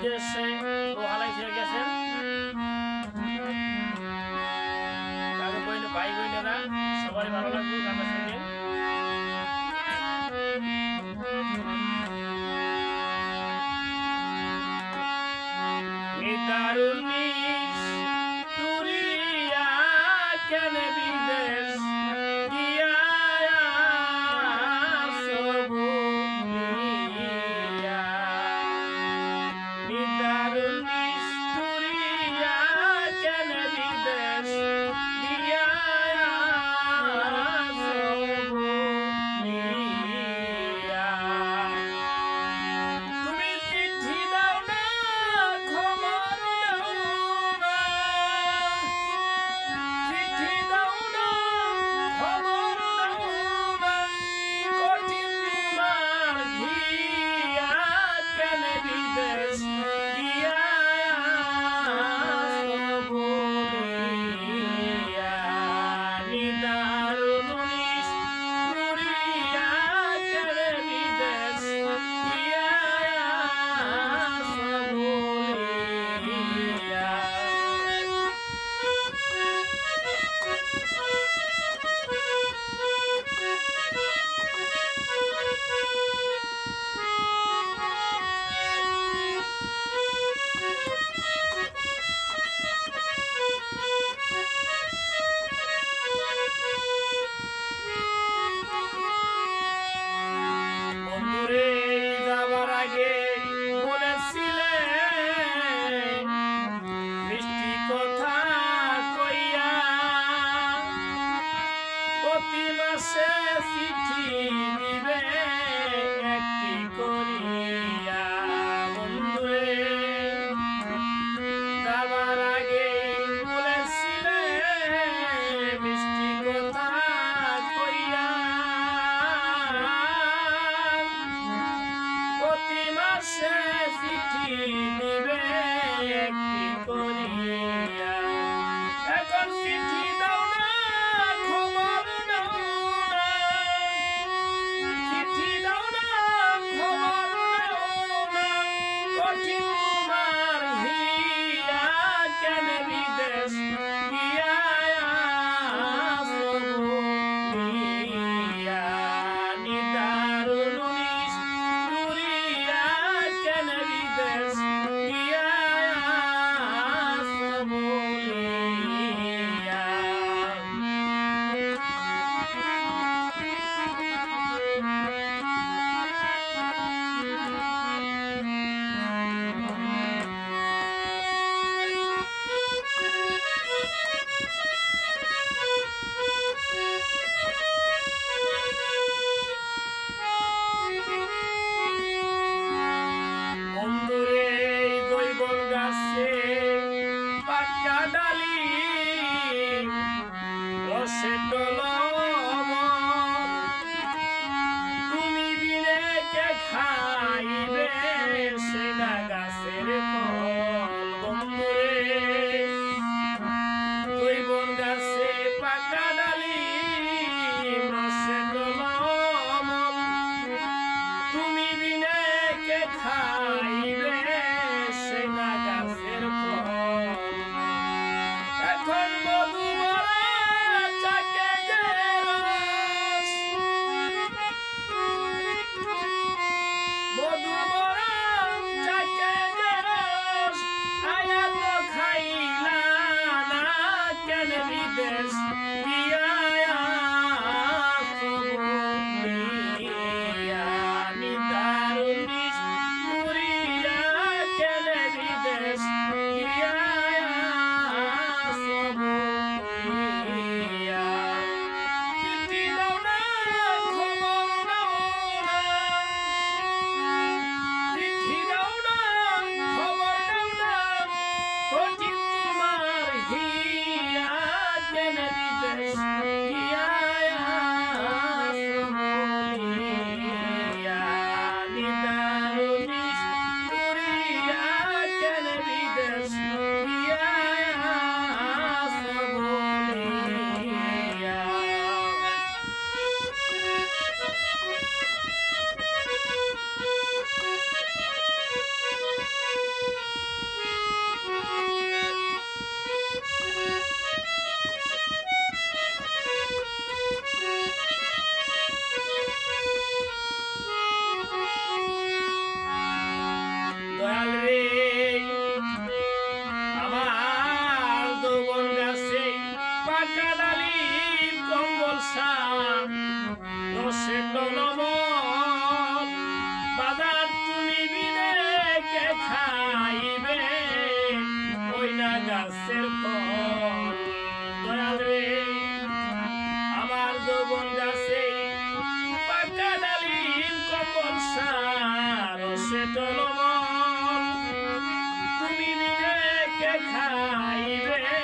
বিদেশে লোহালাই থেকে গেছেন। ভাই বোনেরা সবারই ভালো লাগবে গানটা শুনে। দারুণ তুরিয়া কেন বিদেশ গিয়া সবু নিয়া দারুণ তুরিয়া কেন বিদেশ গিয়া সবু নিয়া তুমি চিঠি দাও না খবর দাও না চিঠি দাও না খবর দাও না কঠিন তোমার ঘিয়া কেন বিদেশ গিয়া বলিয়া নিদারুণ নিষ্ঠুরিয়া কেন বিদেশ গিয়া বলিয়া বন্ধুরে যাবার আগে বলেছিলে মিষ্টি কথা কইয়া প্রতি মাসে চিঠি দিবে একটি করিয়া। বন্ধুরে যাবার আগে বলেছিলে মিষ্টি কথা কইয়া প্রতি মাসে চিঠি দিবে একটি করিয়া। এখন চিঠি দাও না খবর দাও না চিঠি দাও না খবর দাও না কঠিন তোমার হিয়া কেন বিদেশ গিয়া বলিয়া নিদারুণ নিষ্ঠুরিয়া কেন বিদেশ গিয়া বলিয়া তুমি বিনে কে খাইবে